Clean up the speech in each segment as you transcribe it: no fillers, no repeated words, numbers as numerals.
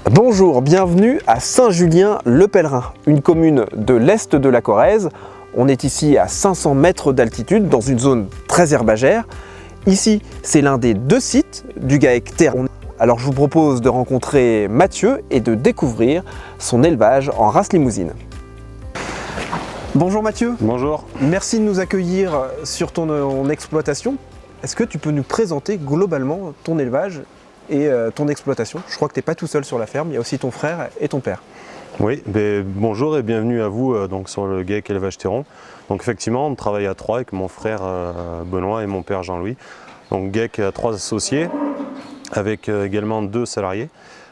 Bonjour, bienvenue à Saint-Julien-le-Pèlerin, une commune de l'est de la Corrèze. On est ici à 500 mètres d'altitude dans une zone très herbagère. Ici, c'est l'un des deux sites du GAEC Terre. Alors je vous propose de rencontrer Mathieu et de découvrir son élevage en race limousine. Bonjour Mathieu. Bonjour. Merci de nous accueillir sur ton exploitation. Est-ce que tu peux nous présenter globalement ton élevage et ton exploitation? Je crois que tu n'es pas tout seul sur la ferme, il y a aussi ton frère et ton père. Oui, bonjour et bienvenue à vous donc sur le GAEC Élevage Théron. Donc effectivement, on travaille à trois avec mon frère Benoît et mon père Jean-Louis. Donc GAEC a 3 associés avec également 2 salariés.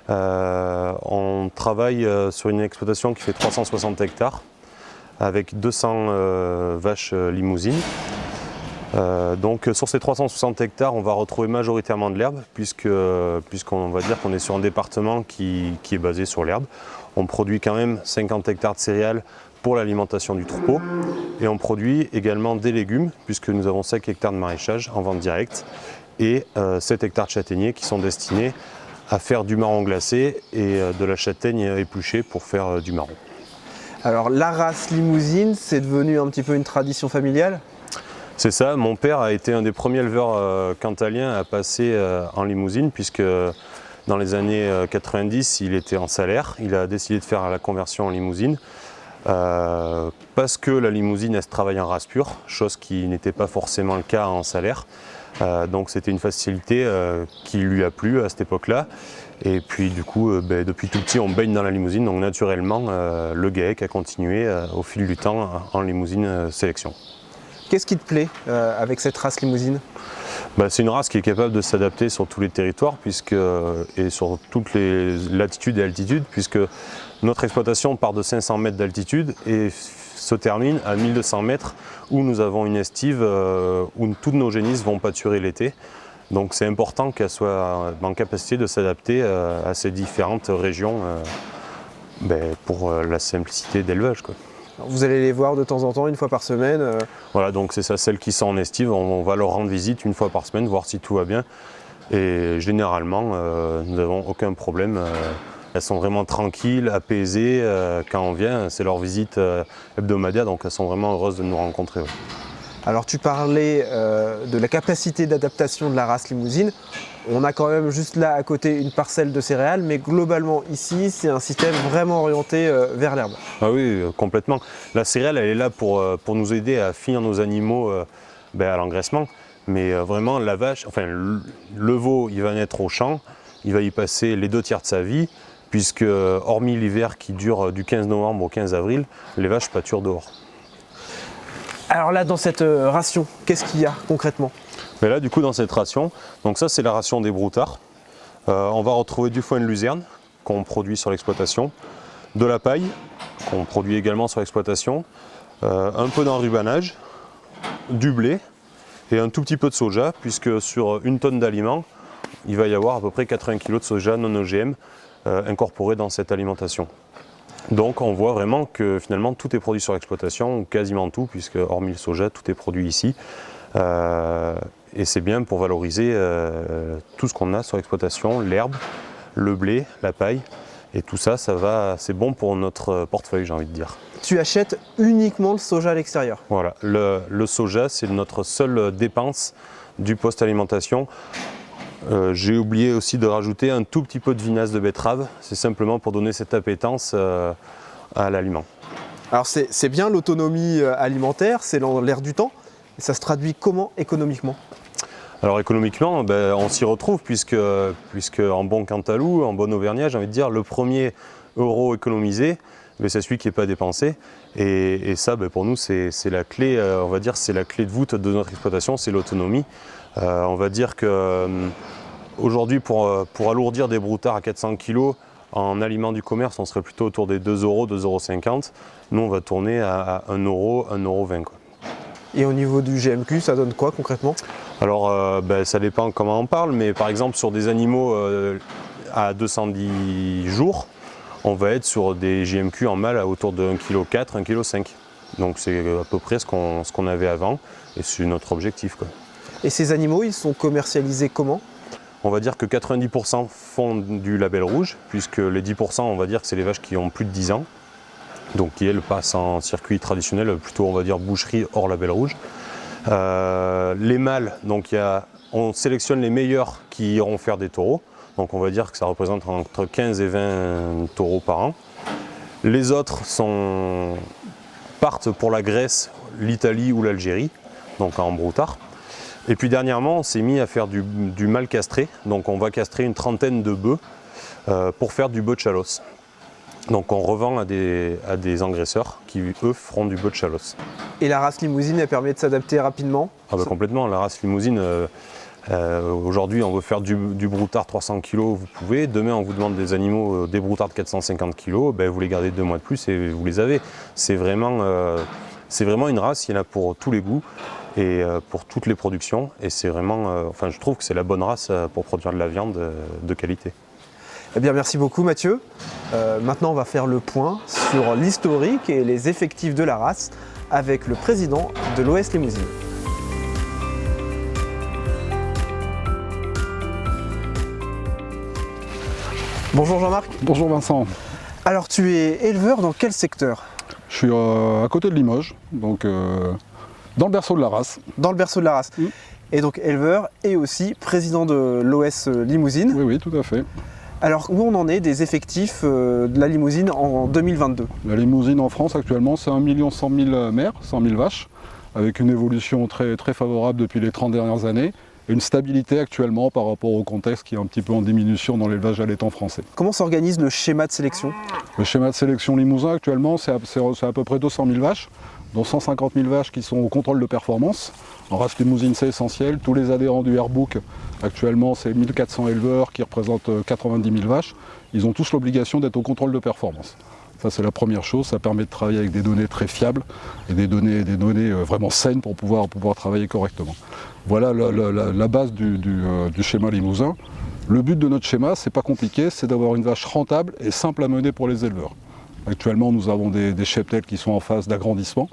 On travaille sur une exploitation qui fait 360 hectares avec 200 vaches limousines. Donc sur ces 360 hectares, on va retrouver majoritairement de l'herbe puisqu'on va dire qu'on est sur un département qui est basé sur l'herbe. On produit quand même 50 hectares de céréales pour l'alimentation du troupeau et on produit également des légumes puisque nous avons 5 hectares de maraîchage en vente directe et 7 hectares de châtaigniers qui sont destinés à faire du marron glacé et de la châtaigne épluchée pour faire du marron. Alors la race limousine, c'est devenu un petit peu une tradition familiale? C'est ça, mon père a été un des premiers éleveurs cantaliens à passer en limousine puisque dans les années 90 il était en salaire, il a décidé de faire la conversion en limousine parce que la limousine elle se travaille en race pure, chose qui n'était pas forcément le cas en salaire. Donc c'était une facilité qui lui a plu à cette époque-là. Et puis du coup, depuis tout petit on baigne dans la limousine, donc naturellement le GAEC a continué au fil du temps en limousine sélection. Qu'est-ce qui te plaît avec cette race limousine? C'est une race qui est capable de s'adapter sur tous les territoires et sur toutes les latitudes et altitudes, puisque notre exploitation part de 500 mètres d'altitude et se termine à 1200 mètres où nous avons une estive où toutes nos génisses vont pâturer l'été. Donc c'est important qu'elle soit en capacité de s'adapter à ces différentes régions pour la simplicité d'élevage. Vous allez les voir de temps en temps, une fois par semaine? Voilà, donc c'est ça, celles qui sont en estive, on va leur rendre visite une fois par semaine, voir si tout va bien. Et généralement, nous n'avons aucun problème. Elles sont vraiment tranquilles, apaisées. Quand on vient, c'est leur visite hebdomadaire, donc elles sont vraiment heureuses de nous rencontrer. Ouais. Alors tu parlais de la capacité d'adaptation de la race limousine. On a quand même juste là à côté une parcelle de céréales, mais globalement ici c'est un système vraiment orienté vers l'herbe. Ah oui, complètement. La céréale elle est là pour nous aider à finir nos animaux à l'engraissement. Mais vraiment la vache, enfin le veau il va naître au champ, il va y passer les 2 tiers de sa vie, puisque hormis l'hiver qui dure du 15 novembre au 15 avril, les vaches pâturent dehors. Alors là, dans cette ration, qu'est-ce qu'il y a concrètement? Mais là, du coup, dans cette ration, donc ça c'est la ration des broutards. On va retrouver du foin de luzerne qu'on produit sur l'exploitation, de la paille qu'on produit également sur l'exploitation, un peu d'enrubanage, du blé et un tout petit peu de soja, puisque sur 1 tonne d'aliments, il va y avoir à peu près 80 kg de soja non OGM incorporé dans cette alimentation. Donc on voit vraiment que finalement tout est produit sur l'exploitation, quasiment tout, puisque hormis le soja, tout est produit ici. Et c'est bien pour valoriser tout ce qu'on a sur l'exploitation, l'herbe, le blé, la paille, et tout ça, c'est bon pour notre portefeuille, j'ai envie de dire. Tu achètes uniquement le soja à l'extérieur? Voilà, le soja, c'est notre seule dépense du post-alimentation. J'ai oublié aussi de rajouter un tout petit peu de vinasse de betterave, c'est simplement pour donner cette appétence à l'aliment. Alors c'est bien l'autonomie alimentaire, c'est l'air du temps, et ça se traduit comment économiquement? Alors économiquement, on s'y retrouve puisque en bon cantalou, en bon auvergnat, j'ai envie de dire, le premier euro économisé, c'est celui qui n'est pas dépensé. Et ça, pour nous, c'est la clé, on va dire, c'est la clé de voûte de notre exploitation, c'est l'autonomie. On va dire que aujourd'hui, pour alourdir des broutards à 400 kg en aliments du commerce, on serait plutôt autour des 2 euros, 2,50 €. Nous, on va tourner à 1 euro, 1,20 €. Et au niveau du GMQ, ça donne quoi concrètement? Alors, ça dépend comment on parle, mais par exemple, sur des animaux à 210 jours, on va être sur des GMQ en mâle à autour de 1,4 kg, 1,5 kg. Donc c'est à peu près ce qu'on avait avant, et c'est notre objectif, quoi. Et ces animaux, ils sont commercialisés comment? on va dire que 90% font du label rouge, puisque les 10%, on va dire que c'est les vaches qui ont plus de 10 ans, donc qui elles passent en circuit traditionnel, plutôt on va dire boucherie hors label rouge. Les mâles, donc on sélectionne les meilleurs qui iront faire des taureaux, donc on va dire que ça représente entre 15 et 20 taureaux par an. Les autres partent pour la Grèce, l'Italie ou l'Algérie, donc en broutard. Et puis dernièrement, on s'est mis à faire du mâle castré. Donc on va castrer une trentaine de bœufs pour faire du bœuf de Chalosse. Donc on revend à des engraisseurs qui, eux, feront du bœuf de Chalosse. Et la race limousine, elle permet de s'adapter rapidement? Ah bah complètement, la race limousine, aujourd'hui on veut faire du broutard 300 kg, vous pouvez. Demain on vous demande des animaux, des broutards de 450 kg, ben, vous les gardez 2 mois de plus et vous les avez. C'est vraiment une race, il y en a pour tous les goûts et pour toutes les productions. Et c'est vraiment, je trouve que c'est la bonne race pour produire de la viande de qualité. Eh bien, merci beaucoup Mathieu. Maintenant, on va faire le point sur l'historique et les effectifs de la race avec le président de l'OS Limousine. Bonjour Jean-Marc. Bonjour Vincent. Alors, tu es éleveur dans quel secteur? Je suis à côté de Limoges, donc dans le berceau de la race. Dans le berceau de la race. Et donc éleveur et aussi président de l'OS Limousine. Oui, oui, tout à fait. Alors, où on en est des effectifs de la limousine en 2022? La limousine en France actuellement, c'est 1 100 000 mères, 100 000 vaches, avec une évolution très, très favorable depuis les 30 dernières années, et une stabilité actuellement par rapport au contexte qui est un petit peu en diminution dans l'élevage allaitant français. Comment s'organise le schéma de sélection? Le schéma de sélection limousin actuellement, c'est à peu près 200 000 vaches, dont 150 000 vaches qui sont au contrôle de performance. En race limousine, c'est essentiel. Tous les adhérents du Airbook, actuellement, c'est 1400 éleveurs qui représentent 90 000 vaches. Ils ont tous l'obligation d'être au contrôle de performance. Ça, c'est la première chose. Ça permet de travailler avec des données très fiables et des données vraiment saines pour pouvoir travailler correctement. Voilà la base du schéma limousin. Le but de notre schéma, c'est pas compliqué, c'est d'avoir une vache rentable et simple à mener pour les éleveurs. Actuellement, nous avons des cheptels qui sont en phase d'agrandissement.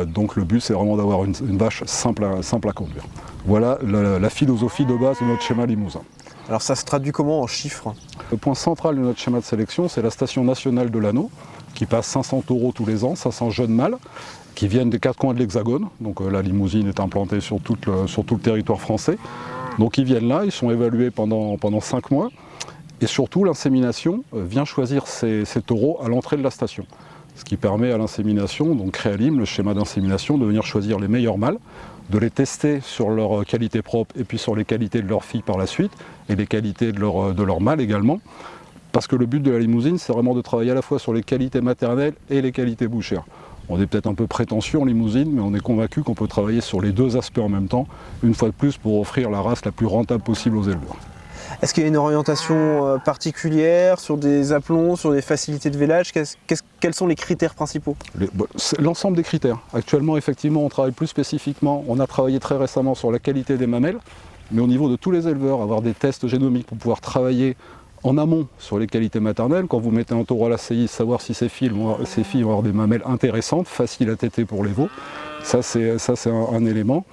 Donc le but, c'est vraiment d'avoir une vache simple à conduire. Voilà la philosophie de base de notre schéma limousin. Alors ça se traduit comment en chiffres? Le point central de notre schéma de sélection, c'est la station nationale de l'anneau, qui passe 500 taureaux tous les ans, 500 jeunes mâles, qui viennent des 4 coins de l'Hexagone. Donc la limousine est implantée sur tout le territoire français. Donc ils viennent là, ils sont évalués pendant 5 mois. Et surtout, l'insémination vient choisir ces taureaux à l'entrée de la station. Ce qui permet à l'insémination, donc Créalim, le schéma d'insémination, de venir choisir les meilleurs mâles, de les tester sur leurs qualités propres et puis sur les qualités de leurs filles par la suite, et les qualités de leurs mâles également. Parce que le but de la limousine, c'est vraiment de travailler à la fois sur les qualités maternelles et les qualités bouchères. On est peut-être un peu prétentieux en limousine, mais on est convaincu qu'on peut travailler sur les deux aspects en même temps, une fois de plus pour offrir la race la plus rentable possible aux éleveurs. Est-ce qu'il y a une orientation particulière sur des aplombs, sur des facilités de vélage? Quels sont les critères principaux? L'ensemble des critères. Actuellement, effectivement, on travaille plus spécifiquement. On a travaillé très récemment sur la qualité des mamelles, mais au niveau de tous les éleveurs, avoir des tests génomiques pour pouvoir travailler en amont sur les qualités maternelles. Quand vous mettez un taureau à la CI, savoir si ces filles vont avoir des mamelles intéressantes, faciles à téter pour les veaux. Ça, c'est un élément.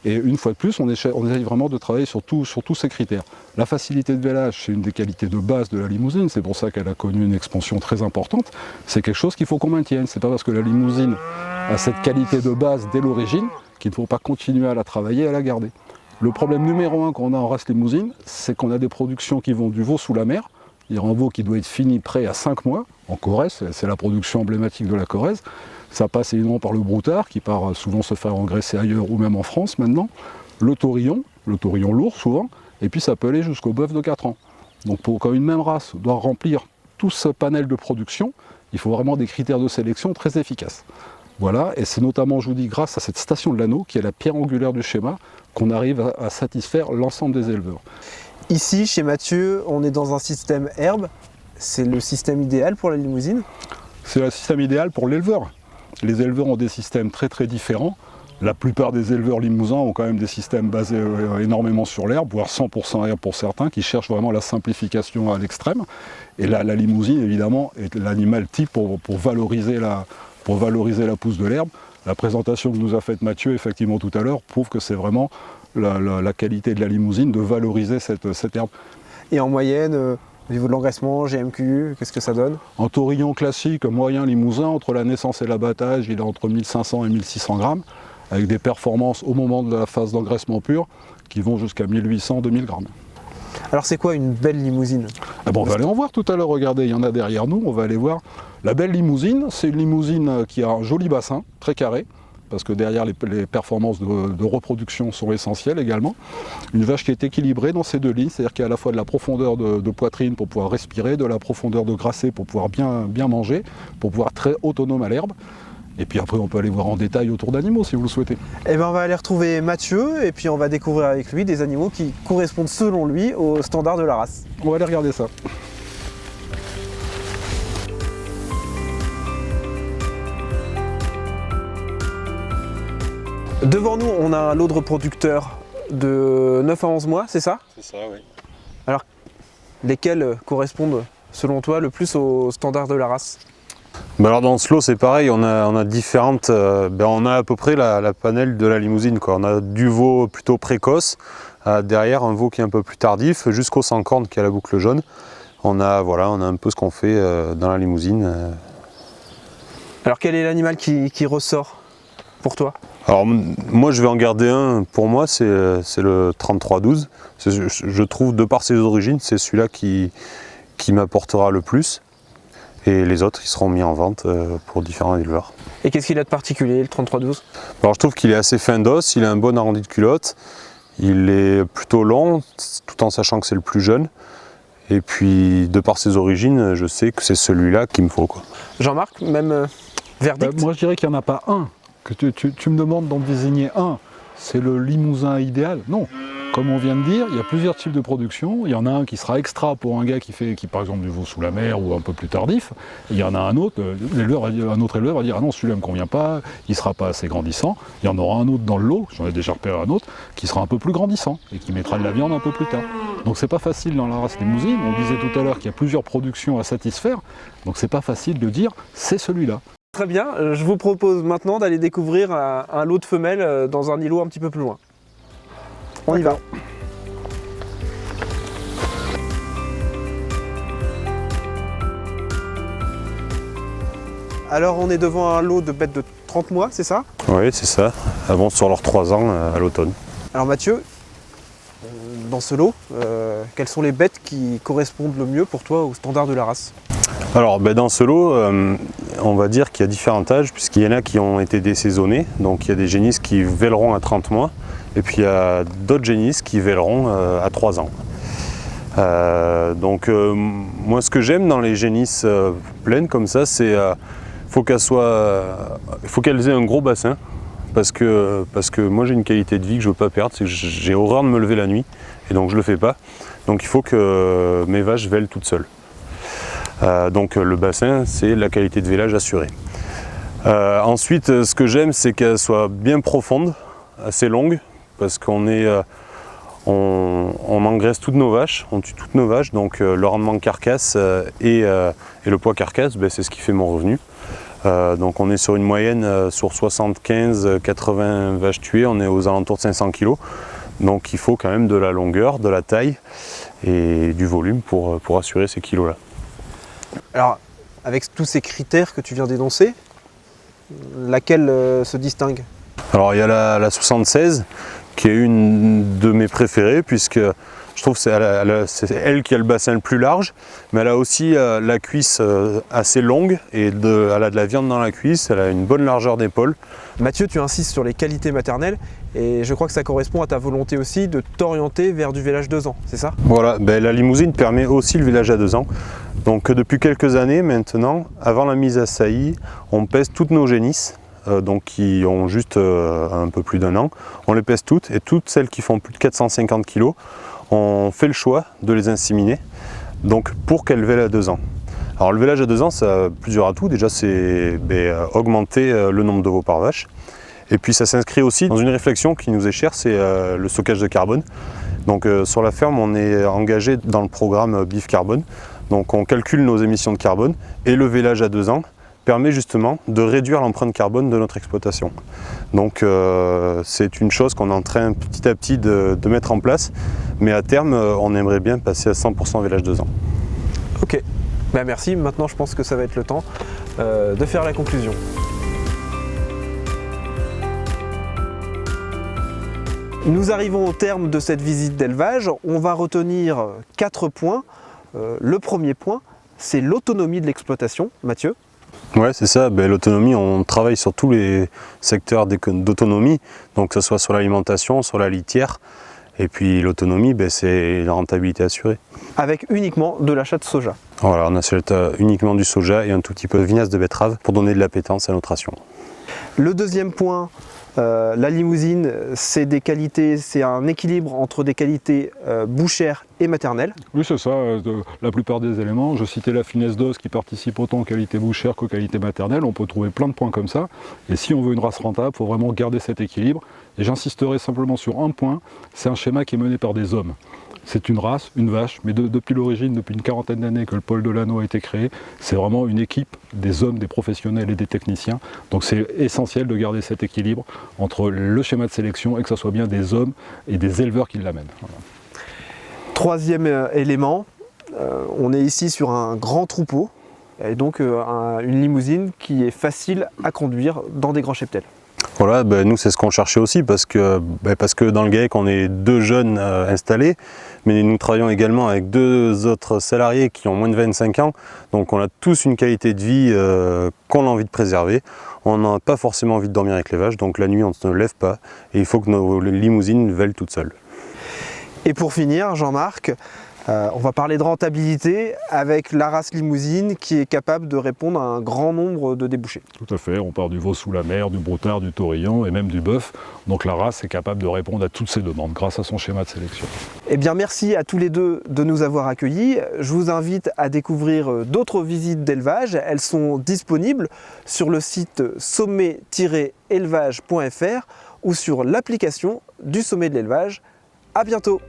Et une fois de plus, on essaye vraiment de travailler sur tous ces critères. La facilité de vélage, c'est une des qualités de base de la limousine, c'est pour ça qu'elle a connu une expansion très importante. C'est quelque chose qu'il faut qu'on maintienne. C'est pas parce que la limousine a cette qualité de base dès l'origine qu'il ne faut pas continuer à la travailler et à la garder. Le problème numéro 1 qu'on a en race limousine, c'est qu'on a des productions qui vont du veau sous la mer. Il y a un veau qui doit être fini prêt à 5 mois, en Corrèze, c'est la production emblématique de la Corrèze. Ça passe évidemment par le broutard, qui part souvent se faire engraisser ailleurs ou même en France maintenant. Le taurillon lourd souvent, et puis ça peut aller jusqu'au bœuf de 4 ans. Donc quand une même race doit remplir tout ce panel de production, il faut vraiment des critères de sélection très efficaces. Voilà, et c'est notamment, je vous dis, grâce à cette station de l'anneau, qui est la pierre angulaire du schéma, qu'on arrive à satisfaire l'ensemble des éleveurs. Ici, chez Mathieu, on est dans un système herbe. C'est le système idéal pour la limousine? C'est le système idéal pour l'éleveur. Les éleveurs ont des systèmes très très différents. La plupart des éleveurs limousins ont quand même des systèmes basés énormément sur l'herbe, voire 100% herbe pour certains, qui cherchent vraiment la simplification à l'extrême. Et la limousine, évidemment, est l'animal type pour valoriser la pousse de l'herbe. La présentation que nous a faite Mathieu, effectivement, tout à l'heure, prouve que c'est vraiment la qualité de la limousine, de valoriser cette herbe. Et en moyenne, au niveau de l'engraissement, GMQ, qu'est-ce que ça donne? En taurillon classique, moyen limousin, entre la naissance et l'abattage, il est entre 1500 et 1600 grammes, avec des performances au moment de la phase d'engraissement pur qui vont jusqu'à 1800-2000 grammes. Alors c'est quoi une belle limousine? On va aller en voir tout à l'heure, regardez, il y en a derrière nous, on va aller voir. La belle limousine, c'est une limousine qui a un joli bassin, très carré, parce que derrière les performances de reproduction sont essentielles également. Une vache qui est équilibrée dans ces deux lignes, c'est-à-dire qu'il y a à la fois de la profondeur de poitrine pour pouvoir respirer, de la profondeur de grasset pour pouvoir bien manger, pour pouvoir être très autonome à l'herbe. Et puis après on peut aller voir en détail autour d'animaux si vous le souhaitez. Eh bien on va aller retrouver Mathieu et puis on va découvrir avec lui des animaux qui correspondent selon lui aux standards de la race. On va aller regarder ça. Devant nous on a un lot de reproducteurs de 9 à 11 mois, c'est ça? C'est ça, oui. Alors lesquels correspondent selon toi le plus aux standards de la race? Alors dans ce lot c'est pareil, on a différentes, on a à peu près la panel de la limousine, quoi. On a du veau plutôt précoce, derrière un veau qui est un peu plus tardif, jusqu'au sans corne qui a la boucle jaune. On a un peu ce qu'on fait dans la limousine. Alors quel est l'animal qui ressort pour toi? Alors moi je vais en garder un, pour moi c'est le 3312. Je trouve de par ses origines c'est celui-là qui m'apportera le plus. Et les autres, ils seront mis en vente pour différents éleveurs. Et qu'est-ce qu'il a de particulier, le 3312? Alors je trouve qu'il est assez fin d'os, il a un bon arrondi de culotte, il est plutôt long, tout en sachant que c'est le plus jeune. Et puis, de par ses origines, je sais que c'est celui-là qu'il me faut, quoi. Jean-Marc, même verdict? Moi je dirais qu'il n'y en a pas un. Que tu me demandes d'en désigner un. C'est le limousin idéal? Non. Comme on vient de dire, il y a plusieurs types de production. Il y en a un qui sera extra pour un gars qui par exemple du veau sous la mer ou un peu plus tardif. Et il y en a un autre, un autre éleveur va dire ah non celui-là ne me convient pas, il ne sera pas assez grandissant. Il y en aura un autre dans le lot, j'en ai déjà repéré un autre, qui sera un peu plus grandissant et qui mettra de la viande un peu plus tard. Donc c'est pas facile dans la race limousine. On disait tout à l'heure qu'il y a plusieurs productions à satisfaire. Donc c'est pas facile de dire c'est celui-là. Très bien, je vous propose maintenant d'aller découvrir un lot de femelles dans un îlot un petit peu plus loin. On y va. Alors on est devant un lot de bêtes de 30 mois, c'est ça? Oui, c'est ça. Elles vont sur leurs 3 ans à l'automne. Alors Mathieu, dans ce lot, quelles sont les bêtes qui correspondent le mieux pour toi aux standards de la race? Alors dans ce lot, on va dire qu'il y a différents âges, puisqu'il y en a qui ont été désaisonnés. Donc il y a des génisses qui véleront à 30 mois. Et puis il y a d'autres génisses qui véleront à 3 ans. Moi ce que j'aime dans les génisses pleines comme ça, c'est faut qu'elles aient un gros bassin, parce que moi j'ai une qualité de vie que je ne veux pas perdre, c'est que j'ai horreur de me lever la nuit, et donc je ne le fais pas. Donc il faut que mes vaches vèlent toutes seules. Donc le bassin, c'est la qualité de vélage assurée. Ensuite, ce que j'aime, c'est qu'elles soient bien profondes, assez longues, parce qu'on engraisse toutes nos vaches, on tue toutes nos vaches, donc le rendement carcasse et le poids carcasse, c'est ce qui fait mon revenu. Donc on est sur une moyenne sur 75-80 vaches tuées, on est aux alentours de 500 kg. Donc il faut quand même de la longueur, de la taille et du volume pour assurer ces kilos-là. Alors, avec tous ces critères que tu viens d'énoncer, laquelle se distingue? Alors il y a la 76 qui est une de mes préférées, puisque je trouve que c'est elle qui a le bassin le plus large, mais elle a aussi la cuisse assez longue et elle a de la viande dans la cuisse, elle a une bonne largeur d'épaule. Mathieu, tu insistes sur les qualités maternelles et je crois que ça correspond à ta volonté aussi de t'orienter vers du vélage 2 ans, c'est ça? Voilà, la limousine permet aussi le vélage à 2 ans. Donc depuis quelques années maintenant, avant la mise à saillie, on pèse toutes nos génisses. Donc qui ont juste un peu plus d'1 an. On les pèse toutes, et toutes celles qui font plus de 450 kg, on fait le choix de les inséminer, donc pour qu'elles vèlent à 2 ans. Alors le vélage à 2 ans, ça a plusieurs atouts. Déjà c'est augmenter le nombre de veaux par vache, et puis ça s'inscrit aussi dans une réflexion qui nous est chère, c'est le stockage de carbone. Donc sur la ferme, on est engagé dans le programme BIF Carbone, donc on calcule nos émissions de carbone, et le vélage à 2 ans permet justement de réduire l'empreinte carbone de notre exploitation. Donc c'est une chose qu'on est en train petit à petit de mettre en place, mais à terme on aimerait bien passer à 100% village 2 ans. Ok, ben merci. Maintenant je pense que ça va être le temps de faire la conclusion. Nous arrivons au terme de cette visite d'élevage. On va retenir 4 points. Le premier point, c'est l'autonomie de l'exploitation. Mathieu? Ouais, c'est ça. L'autonomie, on travaille sur tous les secteurs d'autonomie, donc que ce soit sur l'alimentation, sur la litière. Et puis l'autonomie, c'est la rentabilité assurée. Avec uniquement de l'achat de soja. Voilà, on achète uniquement du soja et un tout petit peu de vinasse de betterave pour donner de l'appétence à notre ration. Le deuxième point, la limousine, c'est des qualités, c'est un équilibre entre des qualités bouchères et maternelles. Oui, c'est ça. La plupart des éléments, je citais la finesse d'os qui participe autant aux qualités bouchères qu'aux qualités maternelles. On peut trouver plein de points comme ça. Et si on veut une race rentable, il faut vraiment garder cet équilibre. Et j'insisterai simplement sur un point, c'est un schéma qui est mené par des hommes. C'est une race, une vache, mais depuis l'origine, depuis une quarantaine d'années que le pôle de l'Anneau a été créé, c'est vraiment une équipe des hommes, des professionnels et des techniciens. Donc c'est essentiel de garder cet équilibre entre le schéma de sélection et que ce soit bien des hommes et des éleveurs qui l'amènent. Voilà. Troisième élément, on est ici sur un grand troupeau, et donc une limousine qui est facile à conduire dans des grands cheptels. Voilà, nous c'est ce qu'on cherchait aussi parce que dans le GAEC on est 2 jeunes installés, mais nous travaillons également avec 2 autres salariés qui ont moins de 25 ans, donc on a tous une qualité de vie qu'on a envie de préserver. On n'a pas forcément envie de dormir avec les vaches, donc la nuit on ne se lève pas et il faut que nos limousines veillent toutes seules. Et pour finir, Jean-Marc, on va parler de rentabilité avec la race limousine qui est capable de répondre à un grand nombre de débouchés. Tout à fait, on part du veau sous la mer, du broutard, du taurillon et même du bœuf. Donc la race est capable de répondre à toutes ces demandes grâce à son schéma de sélection. Eh bien merci à tous les deux de nous avoir accueillis. Je vous invite à découvrir d'autres visites d'élevage. Elles sont disponibles sur le site sommet-élevage.fr ou sur l'application du Sommet de l'élevage. À bientôt!